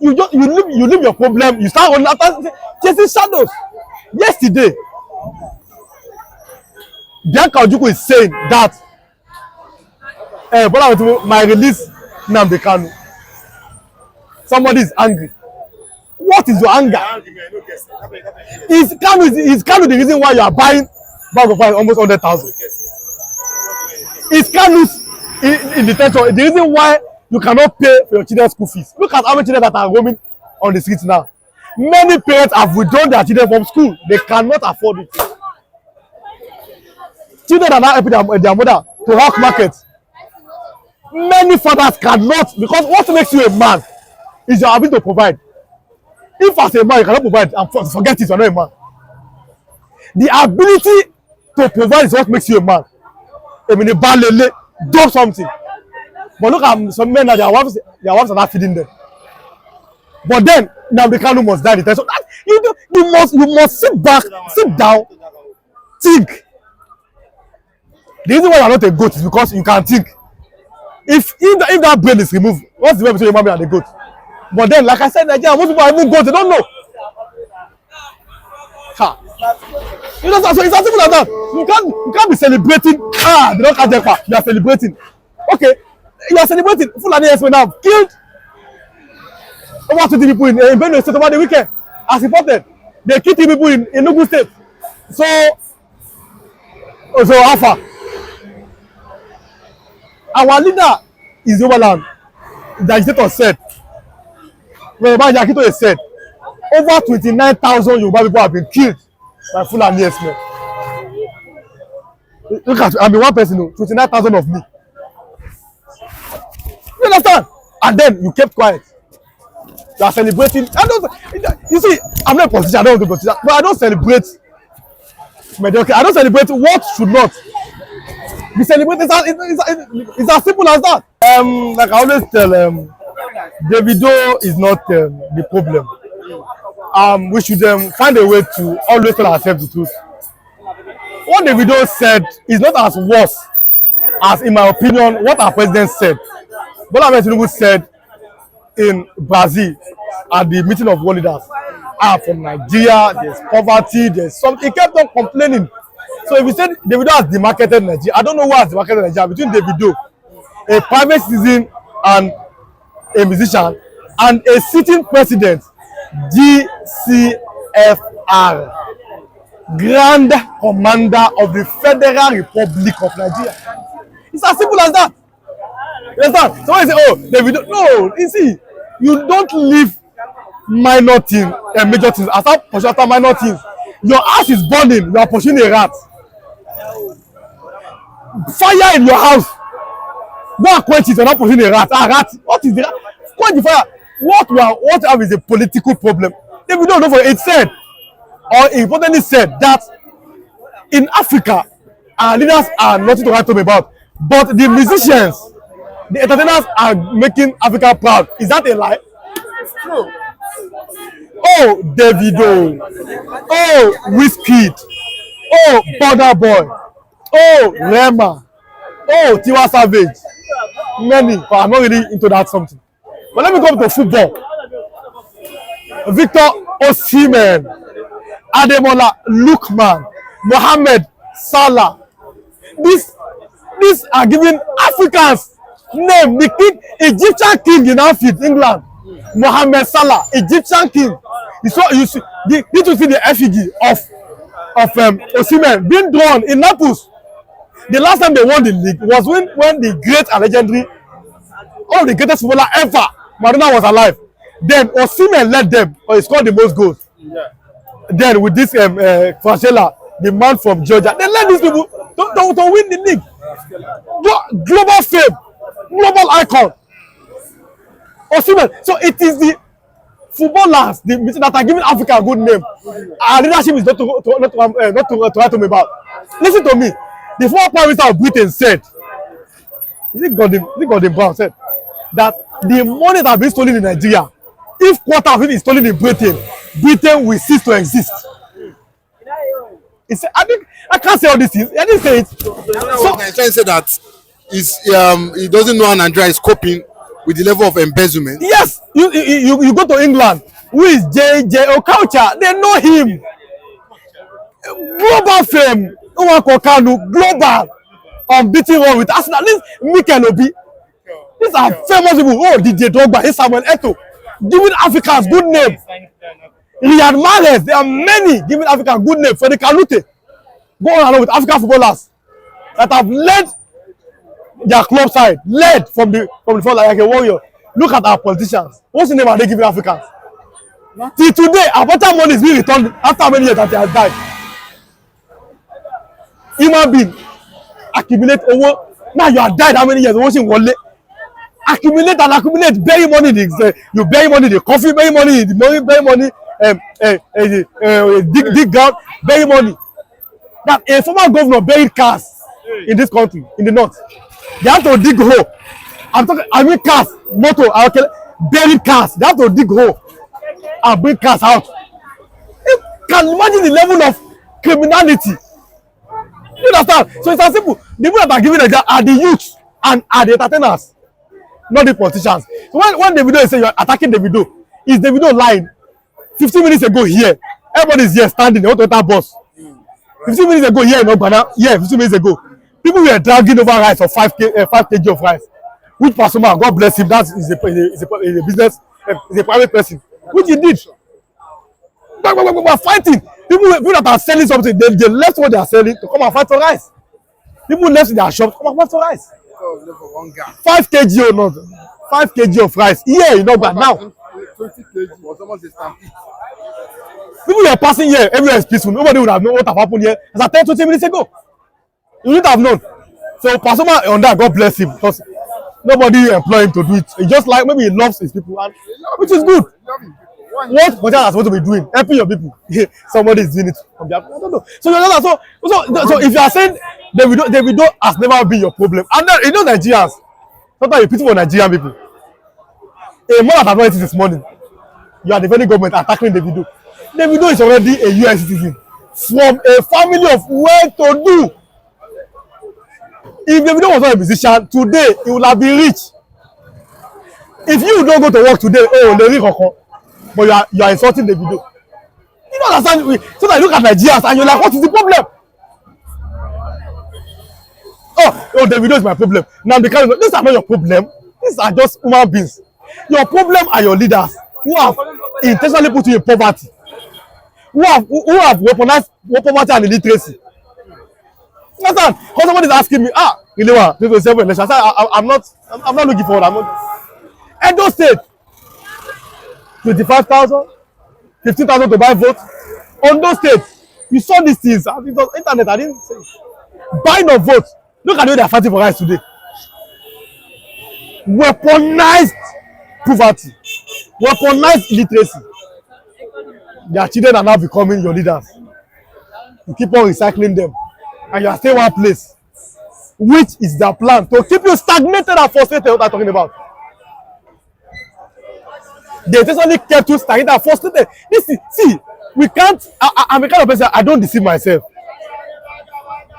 you leave your problem, you start running after chasing shadows. Yesterday, Bianca Ojukwu is saying that Bola Tinubu might release nnamdikanu. Somebody is angry. What is your anger? Is Kanu the reason why you are buying bag of rice almost 100,000? Is Kanu in detention the reason why you cannot pay for your children's school fees? Look at how many children that are roaming on the streets now. Many parents have withdrawn their children from school. They cannot afford it. Children are now helping their mother to hawk markets. Many fathers cannot, because what makes you a man is your ability to provide. If as a man you cannot provide, and forget it, you're not a man. The ability to provide is what makes you a man. I mean, do something. But look at some men that their wives are not feeding them. But then nnamdikanu must die in detention. You must sit down, think. The reason why you are not a goat is because you can think. If that brain is removed, what's the way between a human being and a goat? But then, like I said, Nigeria, most people are even goats, they don't know. Ha. You know, so it's as simple as that. You can't be celebrating. They don't catch ekpa. You are celebrating. Okay, you are celebrating. Fulani Esmen have killed over 20 people in Benue State over the weekend. As reported, they killed 3 people in Enugu State. So how far? Our leader is overland. The agitator said, said, over 29,000 Yoruba people have been killed by Fulani Esmen. Look at, I mean, one person, 29,000 of me. You understand? And then you kept quiet. You are celebrating. You see, I'm not a politician, I don't want to be a politician, but I don't celebrate mediocre. I don't celebrate what should not be celebrated. It's as simple as that. Like I always tell, Davido is not the problem. We should find a way to always tell ourselves the truth. What Davido said is not as worse as, in my opinion, what our president said. Bola Tinubu said in Brazil at the meeting of world leaders. From Nigeria, there's poverty, there's something. He kept on complaining. So if you said Davido has demarketed Nigeria, I don't know who has demarketed Nigeria between Davido, a private citizen and a musician, and a sitting president, GCFR, Grand Commander of the Federal Republic of Nigeria. It's as simple as that. You understand? Somebody say, oh, Davido. No, you see, you don't leave minor things and major things after minor things. Your house is burning, you are pursuing a rat. Fire in your house. Go and quench it, you're not pursuing a rat. Rat. What is the rat? Quench the fire. What we have is a political problem. If we don't know for it, said, or importantly said, that in Africa, our leaders are nothing to write home about. But the musicians, the entertainers are making Africa proud. Is that a lie? It's true. Oh, Davido. Oh, Wizkid. Oh, Burna Boy. Oh, Rema. Oh, Tiwa Savage. Many, but I'm not really into that something. But let me come to football. Victor Osimhen, Ademola Lookman, Mohamed Salah. These are giving Africans name. The king, Egyptian king in outfit, England. Mohamed Salah, Egyptian king. Did you see the effigy of Osimhen being drawn in Naples? The last time they won the league was when the great and legendary, one of the greatest footballer ever, Maradona, was alive. Then Osimhen led them, or he scored the most goals. Yeah. Then with this Francella, the man from Georgia, they led these people to win the league. Global fame, global icon. Osimhen. So it is the footballers that are giving Africa a good name. Our leadership is not to write to me about. Listen to me. The former Prime Minister of Britain said, is it Gordon Brown said, that the money that has been stolen in Nigeria, if quarter of it is stolen in Britain, Britain will cease to exist. He said, I can't say all these things. I didn't say it. So I'm trying to say that he doesn't know how Nigeria is coping with the level of embezzlement. Yes, you go to England. Who is J.J. Okocha? They know him. Global fame. Kanu, global. Unbeaten one with Arsenal. This Mikel Obi. These are famous people. Oh, DJ Drogba, Samuel Eto'o. Giving Africans good name. Riyad Mahrez. There are many giving Africans good name. For the Kanute. Go on along with African footballers that have led their club side, led from the front like a warrior. Look at our politicians. What's the name are they giving Africans? Till today, our better money is being returned after how many years that they have died. Human being accumulate over. Now you have died how many years? Watching Wale. Accumulate and accumulate. Bury money in the you bury money in the coffee, bury money in the money, bury money, dig ground, bury money. That a former governor buried cars in this country, in the north. They have to dig hole. I mean cars, motor, okay, buried cars. They have to dig hole and bring cars out. You can imagine the level of criminality. You understand? So it's as simple. The people that are giving exam are the youths and are the entertainers, not the politicians. So when Davido is saying you're attacking Davido, is Davido lying? 15 minutes ago here, everybody is here standing. They want to enter bus. 15 minutes ago here in Ogbana, 15 minutes ago, people were dragging over rice of 5 kg of rice. Which Pasuma, God bless him, that is a business, is a private person, which he did. We're fighting. People that are selling something, they left what they are selling to come and fight for rice. People left their shops to come and fight for rice. 5 kg or not, 5 kg of rice. Here in Ogbana now. 20 kg was almost a stampede. People were passing here, everywhere is peaceful. Nobody would have known what have happened here as at 10-20 minutes ago. You wouldn't have known. So Pasuma on that, God bless him, because nobody employed him to do it. He just like maybe he loves his people, and which is good. What politicians are supposed to be doing, helping your people. Somebody is doing it from their, I don't know. So if you are saying Davido has never been your problem, and then, you know Nigerians, sometimes you pity for Nigerian people. A man that has not eaten this morning, you are defending government attacking Davido. Davido is already a US citizen from a family of well-to-do. If Davido was not a musician today, he would have been rich. If you don't go to work today, but you are insulting Davido. You don't understand? So that you look at Nigerians and you're like, what is the problem? Oh, Davido is my problem. Now because these are not your problem. These are just human beings. Your problem are your leaders who have intentionally put you in poverty. Who have weaponized poverty and illiteracy. Understand? When somebody is asking me, really what? This was election. I said, I'm not looking forward. I'm not. Edo State, 25,000, 15,000 to buy votes. Ondo State, you saw these things. It was internet. I didn't say. Buying of votes. Look at the way they are fighting for rights today. Weaponized poverty, weaponized illiteracy. Their children are now becoming your leaders. You keep on recycling them, and you are staying one place, which is their plan to keep you stagnated and frustrated. What I'm talking about? They intentionally kept you stagnated and frustrated. See, we can't. I'm a kind of person. I don't deceive myself.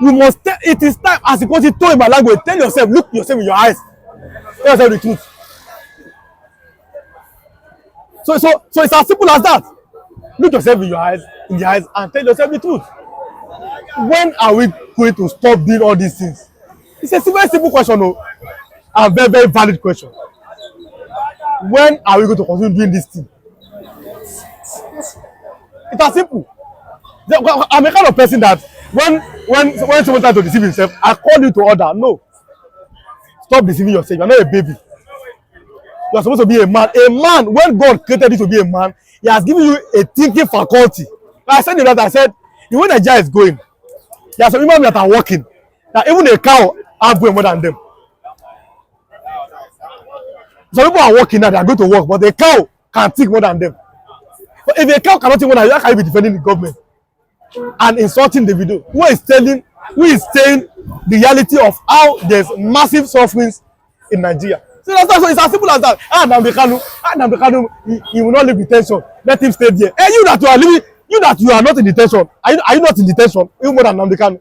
You must. It is time, as the coach told in my language. Tell yourself, look yourself in your eyes. Tell yourself the truth. So it's as simple as that. Look yourself in the eyes, and tell yourself the truth. When are we going to stop doing all these things? It's a very simple question, and very, very valid question. When are we going to continue doing this thing? It's as simple. I'm a kind of person that when someone tries to deceive himself, I call you to order. No. Stop deceiving yourself. You're not a baby. You are supposed to be a man. A man, when God created you to be a man, He has given you a thinking faculty. Like I said in that, I said, the way Nigeria is going, there are some human beings that are working, that even a cow have way more than them. Some people are working now, they are going to work, but a cow can think more than them. But if a cow cannot think more than you, how can you be defending the government and insulting Davido, who is saying the reality of how there's massive sufferings in Nigeria? So it's as simple as that. nnamdikanu, he will not leave detention. Let him stay there. And you that you are living, you that you are not in detention, are you not in detention? Even more than nnamdikanu.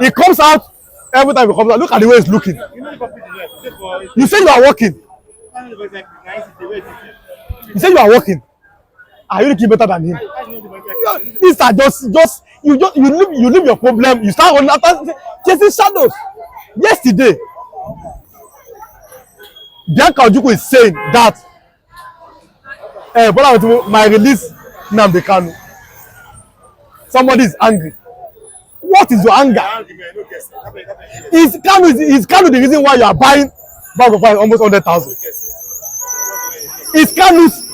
He comes out every time he comes out, look at the way he's looking. You say you are working. You say you are working. Are you looking better than him? These are just you leave your problem. You start running after chasing shadows. Yesterday, Bianca Ojukwu is saying that my release nnamdikanu. Somebody is angry. What is your anger? Is Kanu the reason why you are buying bag of rice almost 100,000? Is Kanu's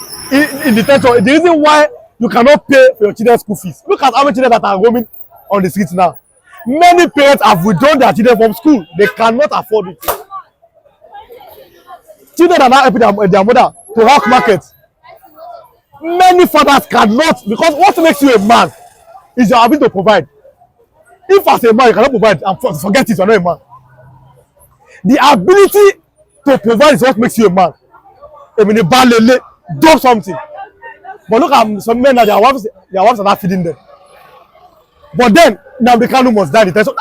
in detention the reason why you cannot pay for your children's school fees? Look at how many children that are roaming on the streets now. Many parents have withdrawn their children from school. They cannot afford it. Children are now helping their mother to hawk markets. Many fathers cannot, because what makes you a man is your ability to provide. If as a man you cannot provide, and forget it, you are not a man. The ability to provide is what makes you a man. I mean, do something. But look at some men that their wives are not feeding them. But then nnamdikanu must die in detention.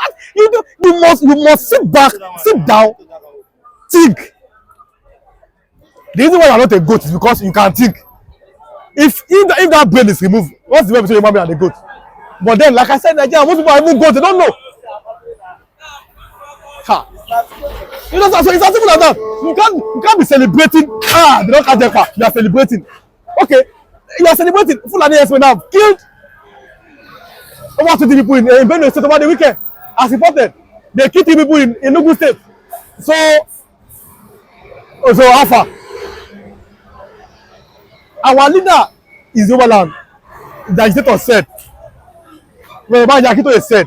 You must sit back, sit down, think. The reason why you are not a goat is because you can think. If that brain is removed, what's the way between a human being and a goat? But then, like I said, Nigeria, most people are even goats, they don't know. Ha. You know, so it's as simple as that. You can't be celebrating. They don't catch ekpa. You are celebrating. Okay, you are celebrating. Fulani herdsmen have killed over 20 people in Benue State over the weekend. As reported, they killed 3 people in Enugu State. So how far? Our leader is overland. The agitator said, said,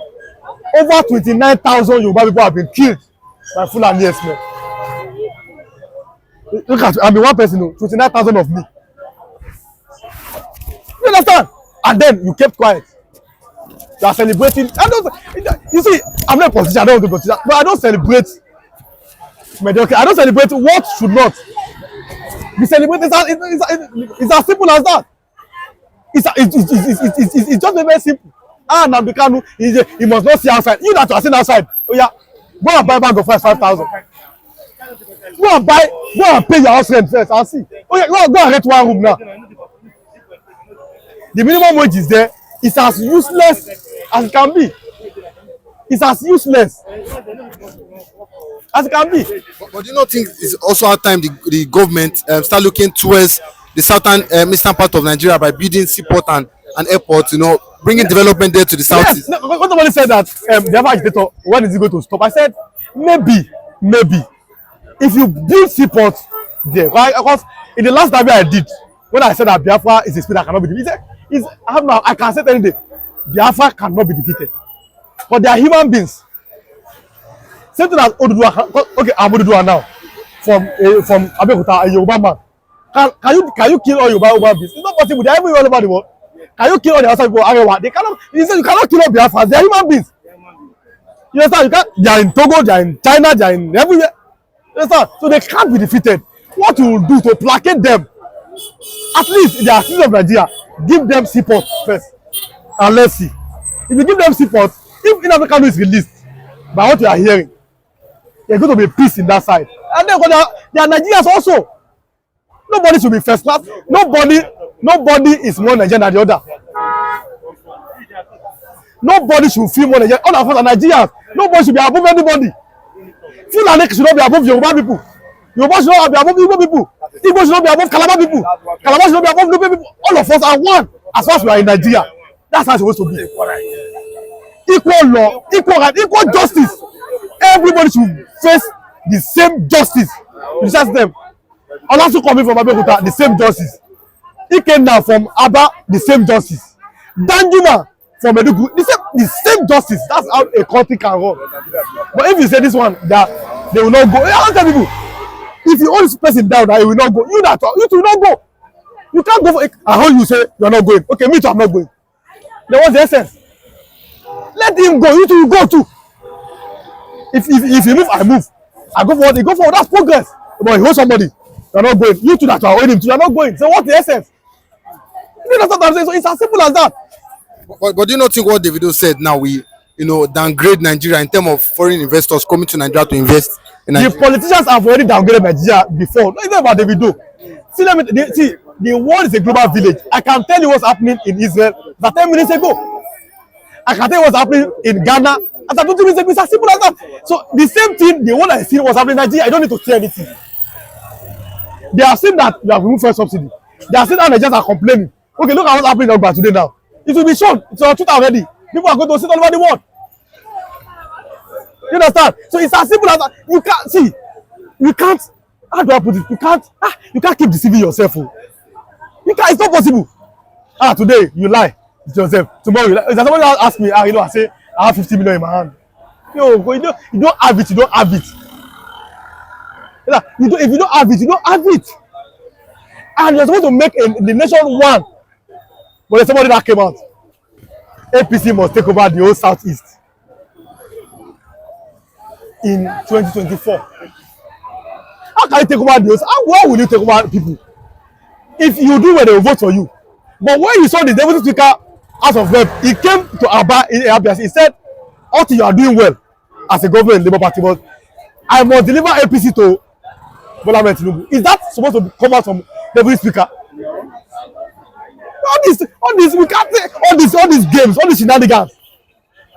over 29,000 Yoruba people have been killed by Fulani herdsmen. Look at, I mean, one person, 29,000 of me. You understand? And then you kept quiet. You are celebrating. You see, I'm not a politician, I don't want to be a politician, but I don't celebrate mediocre. I don't celebrate what should not be celebrated. It's as simple as that. It's just very simple. nnamdikanu, he must not see outside. You that you are seeing outside. Oh yeah, go and buy bag of rice 5,000. Go and pay your house rent first and see. Oh yeah, go and rent one room now. The minimum wage is there. It's as useless as it can be. It's as useless as it can be. But do you not think it's also our time the government start looking towards the southern eastern part of Nigeria by building seaport and airports, you know, bringing development there to the southeast? Yes, when somebody said that the other agitator, when is he going to stop? I said maybe if you build seaport there, because in the last time I did, when I said that Biafra is a spirit that cannot be defeated, I can say any day, Biafra cannot be defeated. But they are human beings. Same thing as Oduduwa. Okay, I'm Oduduwa now. From Abeokuta, a Yoruba man. Can you kill all Yoruba beings? It's not possible. They are everywhere all over the world. Can you kill all the outside people? Arewa? They cannot. You say you cannot kill all Biafrans. They are human beings. You understand? You can't. They are in Togo. They are in China. They are in everywhere. You understand? So they can't be defeated. What you will do to placate them? At least in the citizens of Nigeria, give them support first, and let's see. If you give them support, if nnamdikanu is released, by what you are hearing, there's going to be peace in that side. And then there are Nigerians also. Nobody should be first class. Nobody is more Nigerian than the other. Nobody should feel more Nigerian. All of us are Nigerians. Nobody should be above anybody. Fulani should not be above Yoruba people. Yoruba should not be above Igbo people. Igbo should not be above Calabar people. Calabar should not be above Nupe people. All of us are one as far as we are in Nigeria. That's how it's supposed to be. Equal law, equal right, equal justice. Everybody should face the same justice. You just them. Also coming from Abeokuta, the same justice. Ikenna from Aba, the same justice. Danjuma from Enugu, the same justice. That's how a country can run. But if you say this one, that they will not go. I tell people, if you hold this person down, that he will not go. You will not go. You can't go for it. I heard you say you are not going. Okay, me too, I'm not going. Then what's the essence? Let him go. You two will go too. If you move, I move. I go forward, he go forward. That's progress. But he hold somebody. You're not going. You two that are owing him to, you're not going. So what's the essence? You understand what I'm saying? So it's as simple as that. But do you not think what Davido said now, we downgrade Nigeria in terms of foreign investors coming to Nigeria to invest in The Nigeria? politicians have already downgraded Nigeria before. Not even about Davido. See, the world is a global village. I can tell you what's happening in Israel about 10 minutes ago. I can tell you what's happening in Ghana as 20 minutes ago. It's as simple as that. So the same thing, the one I see was happening in Nigeria. I don't need to say anything. They have seen that we have removed fuel subsidy. They have seen how Nigerians are complaining. Okay, look at what's happening in Ogba today now. It will be shown. It's on Twitter already. People are going to see it all over the world. You understand? So it's as simple as that. You can't see. You can't. How do I put it? You can't keep deceiving yourself. Oh. You can't. It's not possible. Today you lie to yourself. Tomorrow you lie. If somebody ask me, I say I have 50 million in my hand. Yo, you don't have it. You don't have it. If you don't have it, you don't have it. And you're supposed to make the nation one. But there's somebody that came out. APC must take over the whole Southeast in 2024. How can you take over the whole? Why will you take over people? If you do well, they will vote for you. But when you saw the deputy speaker House of Rep, he came to Abia. He said, "Until you are doing well as a government in Labour Party, but I must deliver APC to Bola Ahmed Tinubu." Is that supposed to come out from deputy speaker? All this, we can't say all these games, all these shenanigans.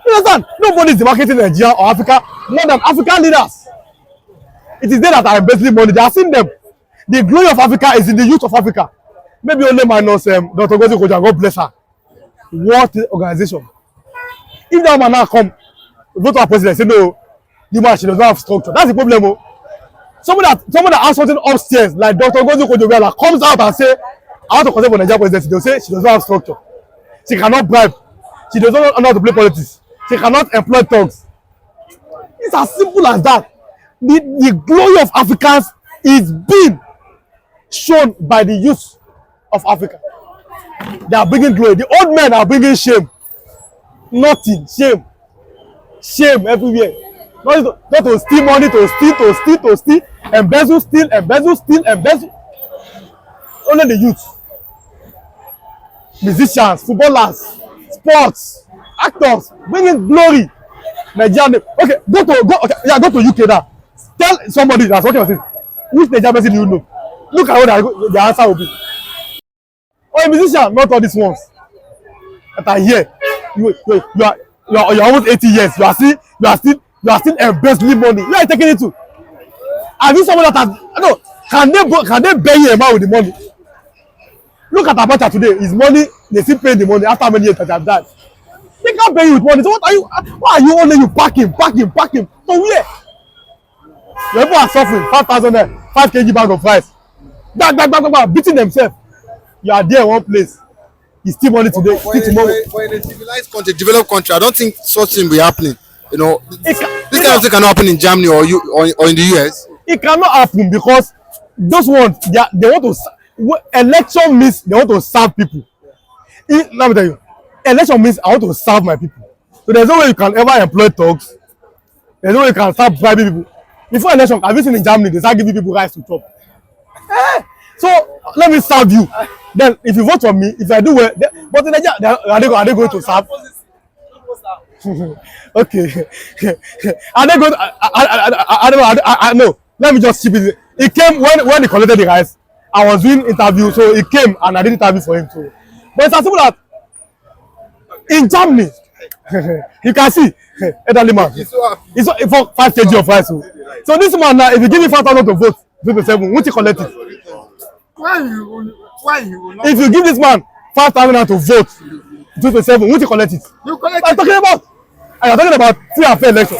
You understand? Nobody is demarcating Nigeria or Africa more than African leaders. It is they that are embezzling money. They are seeing them. The glory of Africa is in the youth of Africa. Maybe only minus Dr. Ngozi Okonjo, God bless her. What organization? If that man now come, vote for our president, say no, the man she does not have structure. That's the problem. Oh. Someone that has something upstairs, like Dr. Ngozi Okonjo, comes out and say, "I want to contest for Nigerian presidency." They'll say she does not have structure. She cannot bribe. She does not know how to play politics. She cannot employ thugs. It's as simple as that. The glory of Africans is being shown by the youth of Africa. They are bringing glory. The old men are bringing shame. Nothing. Shame everywhere. Not to steal money, to steal, embezzle, steal. Only the youth. Musicians, footballers, sports, actors, bringing glory. Nigerian. Okay, go to UK now. Tell somebody that's working on it. Which Nigerian person do you know? Look at what the answer will be. Oh, a musician, not all these ones that are here. You're almost 80 years. You are still embezzling money. Where are you taking it to? Have you someone that has no? Can they bury a man with the money? Look at Abacha today. His money, they still pay the money after many years that they have died. They can't pay you with money. So why are you only packing? So where? Your people are suffering 5,000 5 kg bag of rice. Beating themselves. You are there in one place. You steal money today, steal tomorrow. For in a civilized country, developed country, I don't think such thing will be happening. This kind of thing cannot happen in Germany or in the US. It cannot happen because those ones they want to election means they want to serve people. Let me tell you, election means I want to serve my people. So there's no way you can ever employ thugs. There's no way you can start bribing people. Before election, have you seen in Germany they start giving people rights to chop? So let me serve you. Then if you vote for me, if I do well, but in Nigeria, are they going to serve? Okay. Are they going? I know. Let me just chip it. He came when he collected the rice. I was doing interview, so he came and I did interview for him too. But it's as simple that in Germany, you can see elderly man. It's for 5 kg of rice. So this man now, if you give me 5,000 to vote, 27, won't he collect it? Why you If you give this man 5,000 to vote, 27, won't he collect it? you collect I'm talking about free and fair election.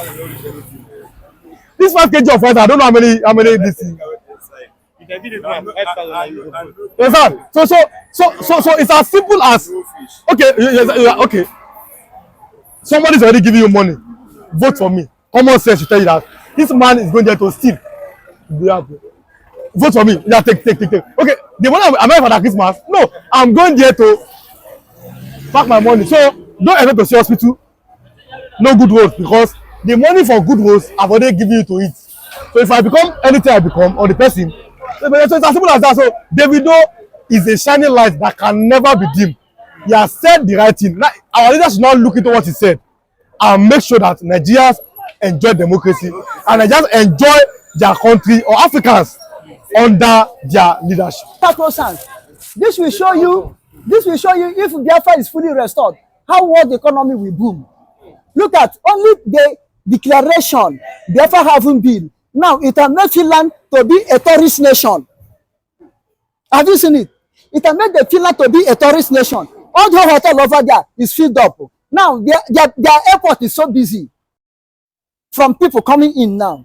This 5 kg of rice, I don't know how many this thing. Understand? So it's as simple as okay. Somebody's already giving you money. Vote for me. Common sense should tell you that this man is going there to steal. Vote for me. Yeah, take. Okay, the money I'm not for that Christmas. No, I'm going there to pack my money. So don't expect to see hospital. No good roads because the money for good roads I've already given you to it. So if I become anything I become or the person, so it's as simple as that. So Davido is a shining light that can never be dim. He has said the right thing. Now, our leaders should not look into what he said and make sure that Nigerians enjoy democracy and Nigerians enjoy their country or Africans under their leadership. This will show you if Biafra is fully restored, how world economy will boom. Look at only the declaration Biafra haven't been. Now it has made Finland to be a tourist nation. Have you seen it? It has made the Finland to be a tourist nation. All the hotel over there is filled up. Now their airport is so busy from people coming in now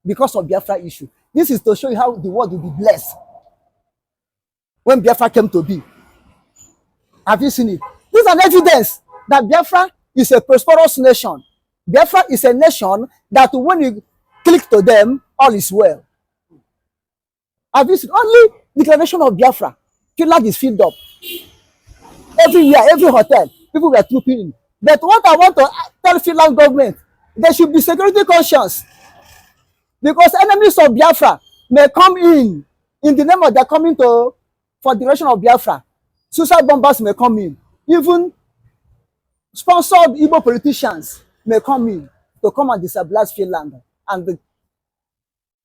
because of Biafra issue. This is to show you how the world will be blessed when Biafra came to be. Have you seen it? This is an evidence that Biafra is a prosperous nation. Biafra is a nation that when you click to them, all is well. Have you seen? Only declaration of Biafra, Finland is filled up. Everywhere, every hotel, people were trooping in. But what I want to tell Finland government, they should be security conscious. Because enemies of Biafra may come in the name of they're coming to for the direction of Biafra. Suicide bombers may come in. Even sponsored Igbo politicians may come in to come and destabilize Finland and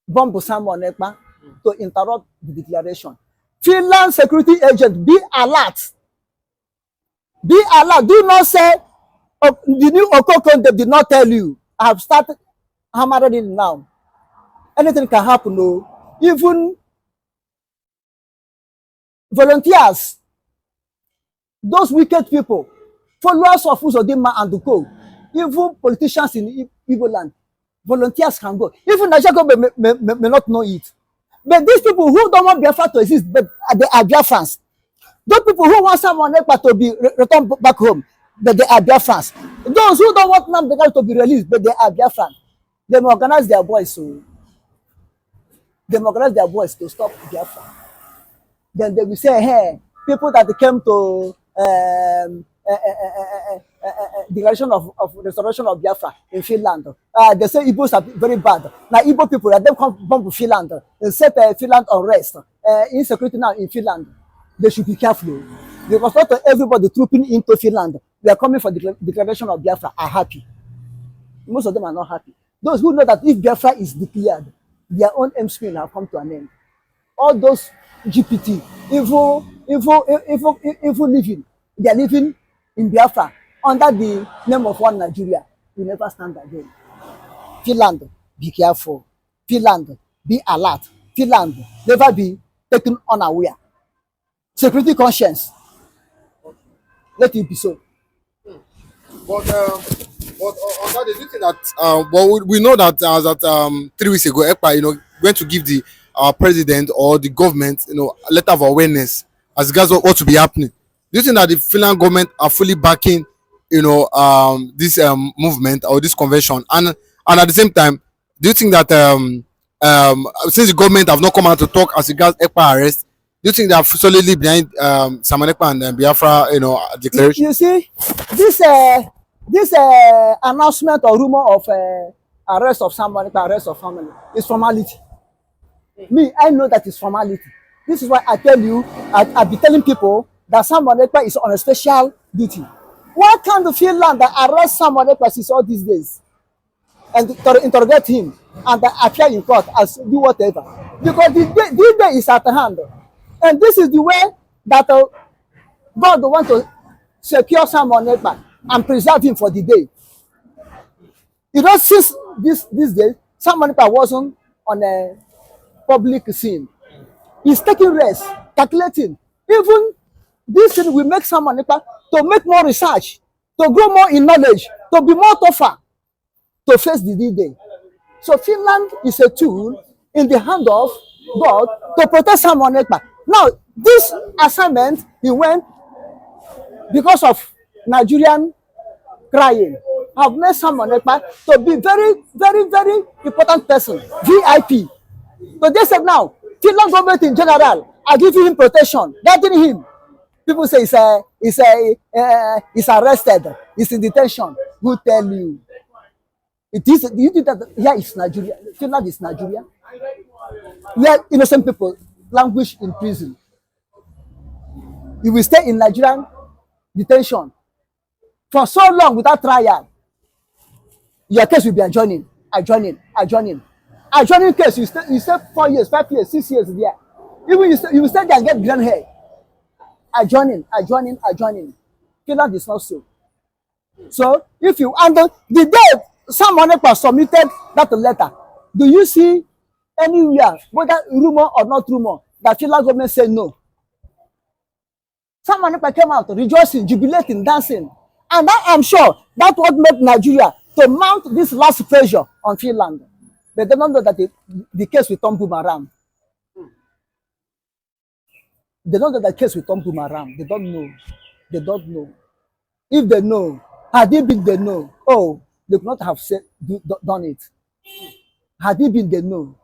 bomb someone ekpa to interrupt the declaration. Finland security agent, be alert. Be alert. Do not say, oh, the new Okoko they did not tell you. I have started hammering it now. Anything can happen. No, even volunteers, those wicked people, followers of Uzodinma and the co, even politicians in Igbo land, volunteers can go. Even Nigerian may not know it. But these people who don't want Biafra to exist, but they are Biafrans. Those people who want someone to be returned back home, but they are Biafrans. Those who don't want nnamdikanu to be released, but they are Biafrans. They organize their boys, so they organize their boys to stop Biafra. Then they will say, hey, people that came to declaration of restoration of Biafra in Finland. They say Igbos are very bad. Now Igbo people, they come bomb to Finland, they set Finland on rest. Insecurity now in Finland. They should be careful because not everybody trooping into Finland, they are coming for the declaration of Biafra are happy. Most of them are not happy. Those who know that if Biafra is declared, their own aim spin have come to an end. All those GPT, evil living, they are living in Biafra under the name of one Nigeria. We never stand again. Finland, be careful. Finland, be alert. Finland, never be taken unaware. Security conscience. Let it be so. But on that, do you think that well, we know that 3 weeks ago, ekpa, went to give the president or the government, a letter of awareness as regards what to be happening. Do you think that the Finland government are fully backing, this movement or this convention? And at the same time, do you think that since the government have not come out to talk as regards ekpa arrest, do you think they are solidly behind Simon Ekpa and Biafra, declaration? You see, this announcement or rumor of arrest of someone, arrest of family, is formality. Me, I know that it's formality. This is why I tell you, I be telling people that Simon Ekpa is on a special duty. Why can't the Finland that arrest Simon Ekpa since all these days and to interrogate him and appear in court as do whatever? Because this day is at hand. And this is the way that God wants to secure Simon Ekpa and preserve him for the day. Since this day, Simon Ekpa wasn't on a public scene. He's taking rest, calculating. Even this thing will make Simon Ekpa to make more research, to grow more in knowledge, to be more tougher, to face the D-Day. So Finland is a tool in the hand of God to protect Simon Ekpa. Now, this assignment, he went because of Nigerian crying, have made Simon Ekpa to be very, very, very important person, VIP. So they said now, Finland government in general are giving him protection, guarding him. People say he's arrested, he's in detention. Who tell you? It is. Do you think that here is Nigeria? Finland is Nigeria. Where innocent people languish in prison. You will stay in Nigerian detention for so long without trial. your case will be adjourning. Adjourning case, you stay 4 years, 5 years, 6 years there. Even you stay there and get grand hair. Adjourning. Finland is not so. So if you handle the day someone submitted that letter, do you see anywhere, whether rumor or not rumor, that Finland government said no? Someone came out rejoicing, jubilating, dancing, and that, I'm sure that's what made Nigeria to mount this last pressure on Finland. But they don't know that the case will turn boomerang. They don't know that case will turn boomerang. They don't know. If they know, had it been they know, oh, they could not have done it. Had it been they know.